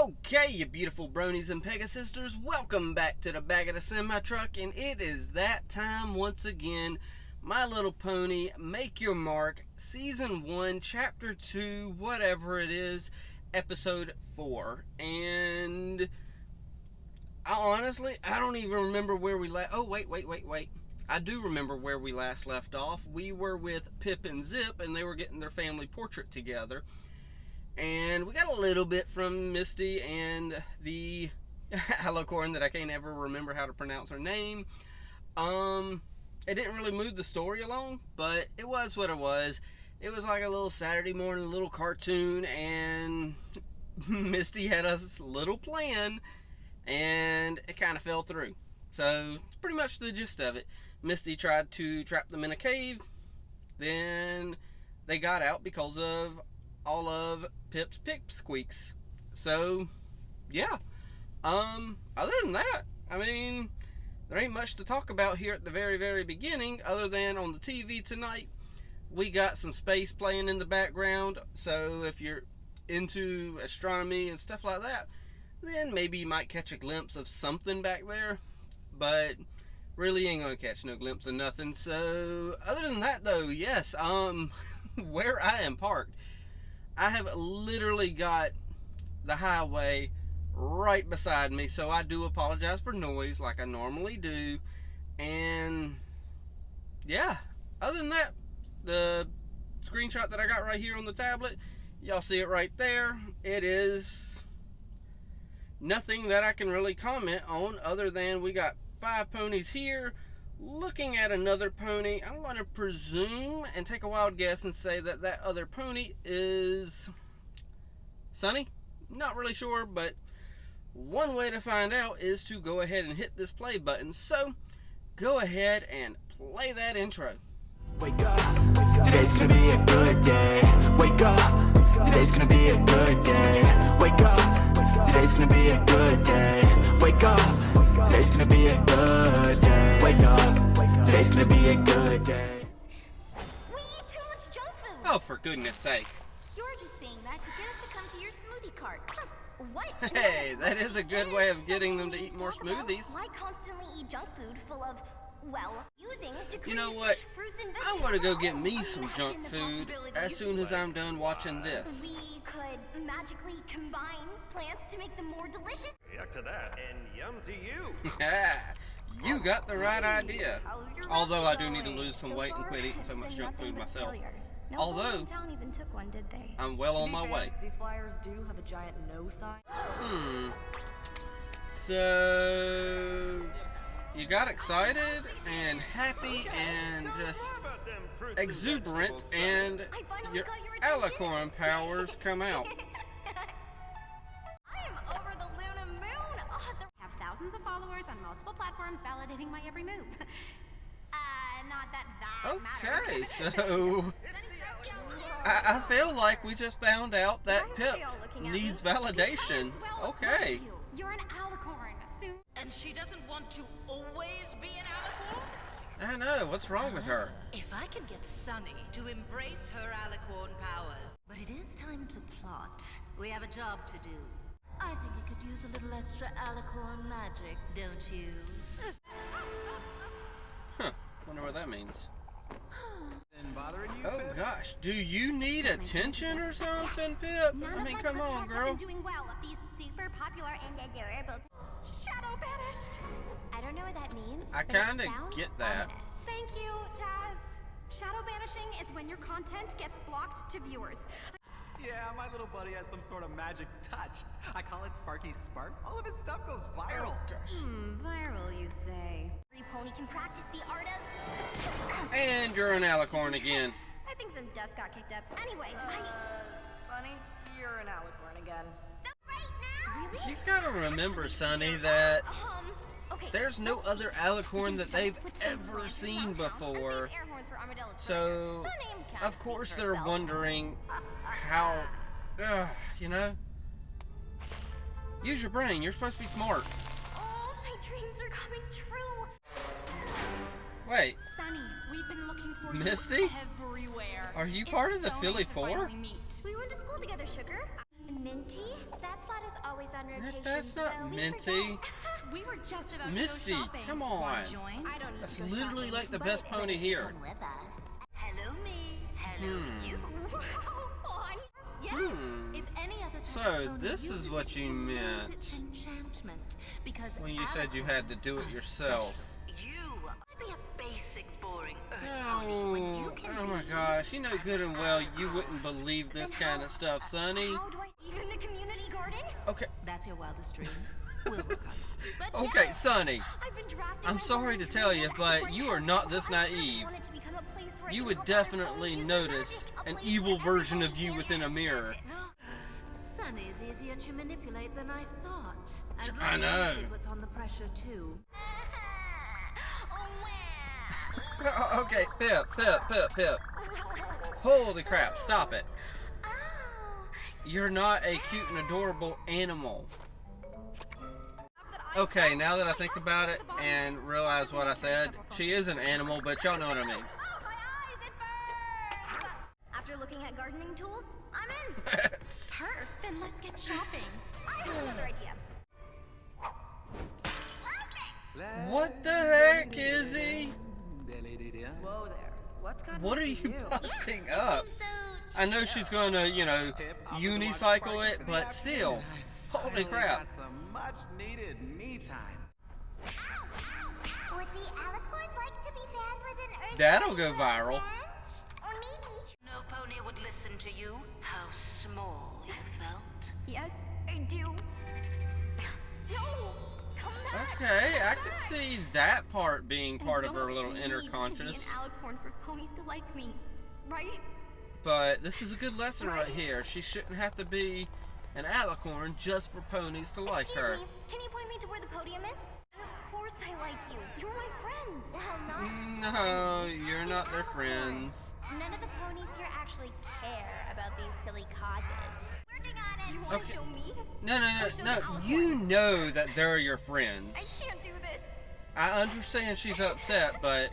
Okay, you beautiful bronies and Pegasisters, welcome back to the back of the semi-truck, and it is that time once again. My Little Pony, Make Your Mark, Season 1, Chapter 2, whatever it is, Episode 4. And I don't even remember where we left. Oh, wait. I do remember where we last left off. We were with Pip and Zip, and they were getting their family portrait together. And we got a little bit from Misty and the Alicorn that I can't ever remember how to pronounce her name. It didn't really move the story along, but it was what it was. It was like a little Saturday morning little cartoon, and Misty had a little plan, and it kind of fell through. So, it's pretty much the gist of it. Misty tried to trap them in a cave, then they got out because of all of Pip's pipsqueaks. So, yeah. Other than that, I mean, there ain't much to talk about here at the very, very beginning, other than on the TV tonight, we got some space playing in the background. So if you're into astronomy and stuff like that, then maybe you might catch a glimpse of something back there. But really ain't gonna catch no glimpse of nothing. So other than that though, yes, where I am parked, I have literally got the highway right beside me, so I do apologize for noise like I normally do. And yeah, other than that, the screenshot that I got right here on the tablet, y'all see it right there. It is nothing that I can really comment on other than we got 5 ponies here looking at another pony. I'm going to presume and take a wild guess and say that that other pony is Sunny. Not really sure, but one way to find out is to go ahead and hit this play button. So go ahead and play that intro. Wake up, today's gonna be a good day. Wake up, today's gonna be a good day. Wake up, today's gonna be a good day. Wake up, today's gonna be a good day. Wake up, today's gonna be a good day. We eat too much junk food. Oh, for goodness sake. You're just saying that to get us to come to your smoothie cart. What? Hey, that is a good way of getting them to eat more smoothies. Why constantly eat junk food full of, well, using to create You know what? fruits and I vegetables? want to go get me some Imagine junk the food as possibilities. soon as I'm done watching this. We could magically combine plants to make them more delicious. Yuck to that, and yum to you. Yeah, you got the right idea. How's your Although I do need to going? lose some So weight and far, quit eating so it's much been junk nothing food but myself. failure. No Although- one in town even took one, did they? I'm well on my way. These flyers do have a giant no sign. So you got excited and happy and just exuberant, and I finally your got your attention. Alicorn powers come out. I am over the Luna Moon. Have thousands of followers on multiple platforms validating my every move. Not that Okay, matters. so I feel like we just found out that Pip needs validation. Okay. You're an alicorn. Soon. And she doesn't want to always be an alicorn? I know, what's wrong with her? If I can get Sunny to embrace her alicorn powers. But it is time to plot. We have a job to do. I think it could use a little extra alicorn magic, don't you? Huh, wonder what that means. Been bothering you, Oh Pip? gosh, do you need attention or something, Pip? None I of mean, my come on, podcasts girl. have been doing well. These super popular and adorable. Shadow banished. I don't know what that means. I but it kinda sounds get that. ominous. Thank you, Jazz. Shadow banishing is when your content gets blocked to viewers. Yeah, my little buddy has some sort of magic touch. I call it Sparky Spark. All of his stuff goes viral. Viral, you say? Every pony can practice the art of... And you're an Alicorn again. I think some dust got kicked up. Anyway, Funny, you're an alicorn again. So right now... Really? You've got to remember, Sonny, that Okay. there's no let's other see. Alicorn We that can they've start with some ever branches seen around town and before. save air horns for armadillos for So, later. The name kind of speaks course for they're itself. wondering how, you know? Use your brain, you're supposed to be smart. Oh, my dreams are coming true. Wait, Sunny, we've been looking for Misty? you everywhere. Are you It's part of the so Philly nice to Four? finally meet. We went to school together, Sugar. Minty? That slot is always on on rotation. That's not so we Minty. forget. We were just about Misty, to go shopping. come on. Wanna join? I don't need That's to go literally shopping. like the best pony here. Come with us. Hello, me. Hello, you. Oh, I need... Yes. Hmm. If any other type So, of pony this is uses what it, you it will lose meant its enchantment, because when you said you had to do it alicorns are yourself. special. You be a basic, boring earth pony when you can Oh my be gosh, you know good and well you wouldn't believe this Then kind how- of stuff, Sonny. How do I... Even the community garden? Okay, That's your wildest dream. We'll work on it. But okay, yes! Sonny. I've been drafting I'm my sorry to garden tell dream you, at but the you Bright are not House. this I really naive. want it to become a place where I You can would help other definitely ponies use their notice magic, a an place evil where every version of pony you can within a express mirror. it. Sunny's easier to manipulate than I thought. As long I as know. Misty puts on the pressure too. Oh, wow. Okay, Pip. Holy crap, stop it. Ow. You're not a cute and adorable animal. Okay, now that I think about it and realize what I said, she is an animal, but y'all know what I mean. Oh, my eyes, it burns! After looking at gardening tools, I'm in. Perf, then let's get shopping. I have another idea. What the heck, Izzy? Whoa there. What's got What are into you busting up? I know she's gonna, unicycle it, but still. Holy Finally crap. Got some much needed me time. Would the alicorn like to be fanned with an earth That'll go viral. Or maybe... No pony would listen to you. How small you felt. Yes, I do. No! Come back! Okay, I can see that part being part of her Don't little inner need conscious. To be an alicorn for ponies to like me, right? But this is a good lesson right here. She shouldn't have to be an alicorn just for ponies to like Excuse her. me, can you point me to where the podium is? Of course I like you. You're my friends. Well, not No, you're not their friends. None of the ponies here actually care about these silly causes. Working on it. You want to Okay. show me? No. You know that they're your friends. I can't do this. I understand she's upset, but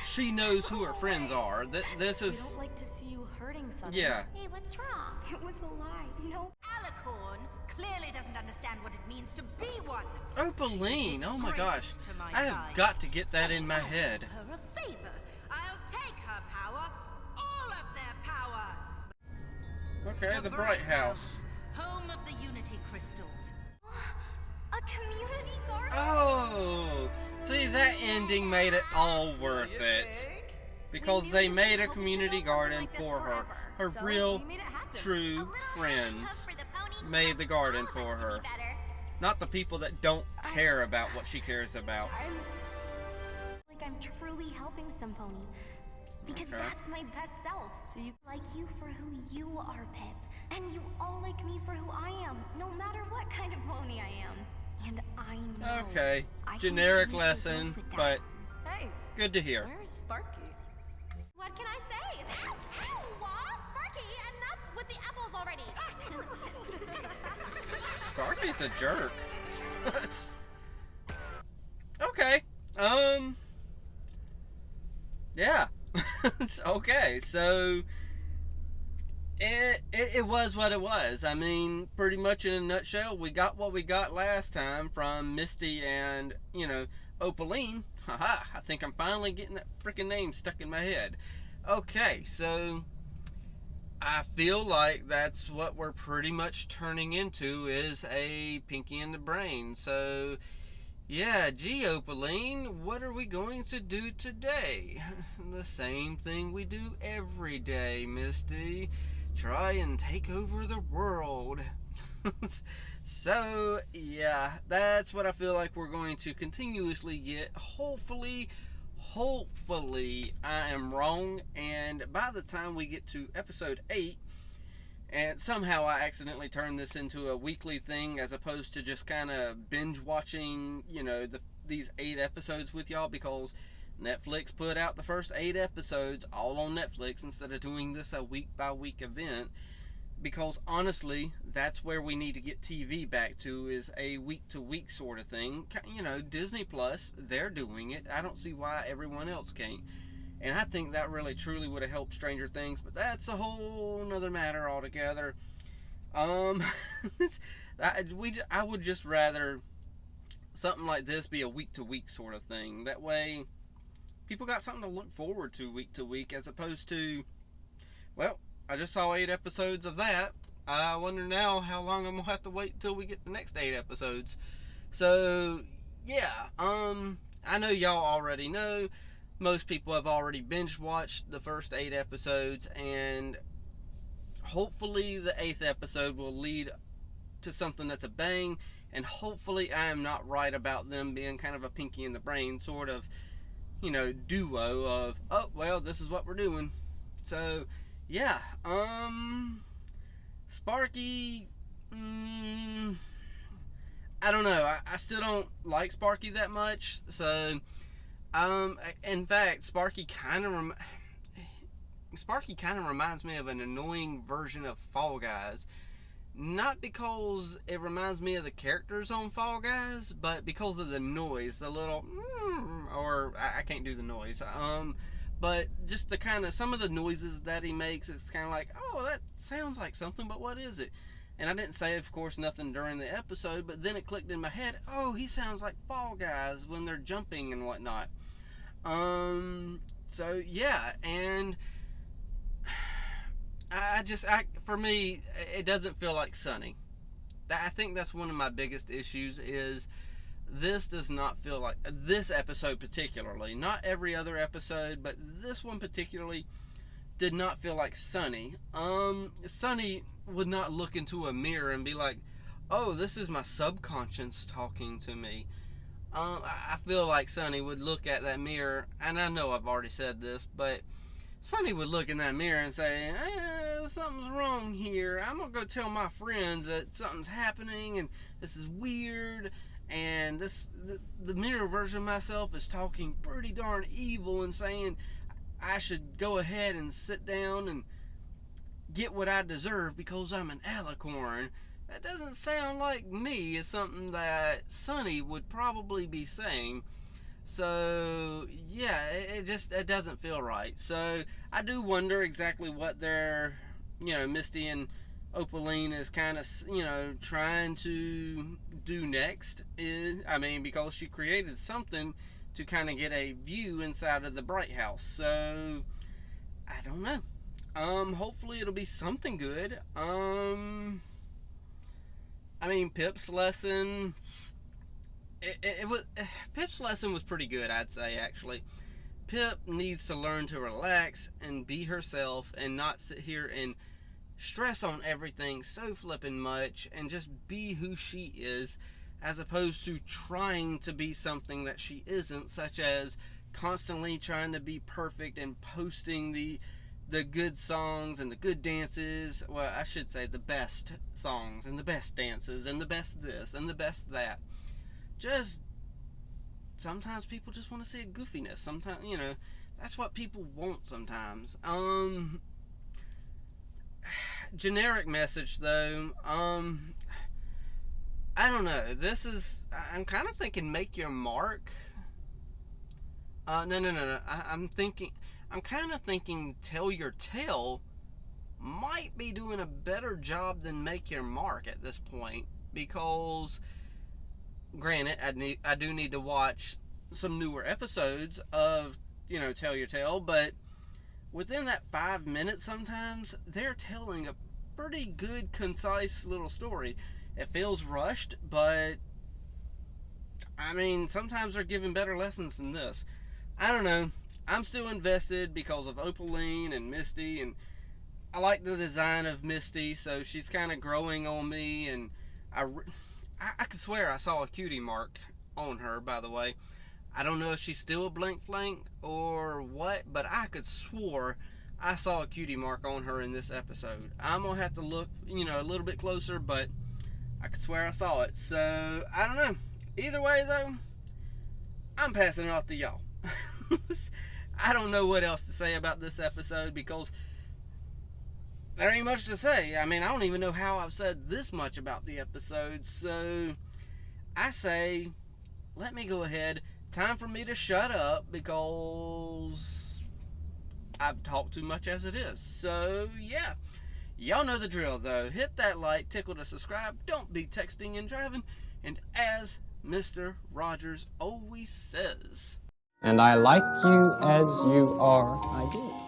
she knows who her friends are. This We is, don't like to see you hurting something. yeah. Hey, what's wrong? It was a lie. No. Alicorn clearly doesn't understand what it means to be one. Opaline, oh my gosh. Disgrace to my I have kind. got to get that in my So head. do her a favor. I'll take her power, all of their power. Okay, the Bright House. Home of the Unity Crystals. A community garden? Oh, see, that ending made it all worth it. Because they made a community garden for her. Her real, true friends made the garden for her. Not the people that don't care about what she cares about. I'm truly helping some pony. Because Okay. that's my best self. So you Like you for who you are, Pip. And you all like me for who I am, no matter what kind of pony I am. And I know. Okay, I can generic change the world lesson, with that. but Hey, good to hear. where's Sparky? What can I say? Ouch! Ow! What? Sparky, enough with the apples already. Sparky's a jerk. Okay. Yeah. Okay, so it was what it was. I mean, pretty much in a nutshell, we got what we got last time from Misty and, Opaline. Haha, I think I'm finally getting that freaking name stuck in my head. Okay, so I feel like that's what we're pretty much turning into, is a Pinky in the Brain. So yeah, gee, Opaline, what are we going to do today? The same thing we do every day, Misty. Try and take over the world. So, yeah, that's what I feel like we're going to continuously get. Hopefully, I am wrong, and by the time we get to episode 8, and somehow I accidentally turned this into a weekly thing as opposed to just kind of binge watching, these 8 episodes with y'all, because Netflix put out the first 8 episodes all on Netflix instead of doing this a week by week event. Because honestly, that's where we need to get TV back to, is a week to week sort of thing. Disney Plus, they're doing it. I don't see why everyone else can't. And I think that really truly would have helped Stranger Things, but that's a whole nother matter altogether. I would just rather something like this be a week-to-week sort of thing. That way, people got something to look forward to week to week, as opposed to, well, I just saw 8 episodes of that. I wonder now how long I'm gonna have to wait till we get the next 8 episodes. So, yeah, I know y'all already know. Most people have already binge watched the first 8 episodes, and hopefully the 8th episode will lead to something that's a bang, and hopefully I am not right about them being kind of a pinky in the brain sort of, duo of, oh, well, this is what we're doing. So, yeah, Sparky, I don't know, I still don't like Sparky that much, so, in fact, Sparky kind of reminds me of an annoying version of Fall Guys. Not because it reminds me of the characters on Fall Guys, but because of the noise, the little, or I can't do the noise, but just the kind of, some of the noises that he makes, it's kind of like, oh, that sounds like something, but what is it? And I didn't say, of course, nothing during the episode, but then it clicked in my head, oh, he sounds like Fall Guys when they're jumping and whatnot. So, yeah, and for me, it doesn't feel like Sunny. I think that's one of my biggest issues, is this does not feel like, this episode particularly, not every other episode, but this one particularly did not feel like Sunny. Sunny would not look into a mirror and be like, oh, this is my subconscious talking to me. I feel like Sunny would look at that mirror, and I know I've already said this, but Sunny would look in that mirror and say, something's wrong here. I'm going to go tell my friends that something's happening and this is weird, and the mirror version of myself is talking pretty darn evil and saying I should go ahead and sit down and get what I deserve because I'm an alicorn. That doesn't sound like me. It's something that Sunny would probably be saying. So, yeah, it doesn't feel right. So, I do wonder exactly what they're, Misty and Opaline is kind of, trying to do next. Because she created something to kind of get a view inside of the Bright House. So, I don't know. Hopefully it'll be something good. Pip's lesson... Pip's lesson was pretty good, I'd say, actually. Pip needs to learn to relax and be herself and not sit here and stress on everything so flippin' much and just be who she is, as opposed to trying to be something that she isn't, such as constantly trying to be perfect and posting the good songs and the good dances. Well, I should say the best songs and the best dances and the best this and the best that. Just, sometimes people just want to see a goofiness. Sometimes, that's what people want sometimes. Generic message, though, I don't know. I'm kind of thinking make your mark. No. I'm kind of thinking tell your tale might be doing a better job than make your mark at this point, because granted, I do need to watch some newer episodes of, Tell Your Tale, but within that 5 minutes sometimes, they're telling a pretty good, concise little story. It feels rushed, but, sometimes they're giving better lessons than this. I don't know. I'm still invested because of Opaline and Misty, and I like the design of Misty, so she's kind of growing on me, and I could swear I saw a cutie mark on her, by the way. I don't know if she's still a blank flank or what, but I could swore I saw a cutie mark on her in this episode. I'm going to have to look, a little bit closer, but I could swear I saw it. So, I don't know. Either way, though, I'm passing it off to y'all. I don't know what else to say about this episode, because there ain't much to say. I don't even know how I've said this much about the episode. So, I say, let me go ahead. Time for me to shut up, because I've talked too much as it is. So, yeah. Y'all know the drill, though. Hit that like, tickle to subscribe, don't be texting and driving, and as Mr. Rogers always says, and I like you as you are, I do.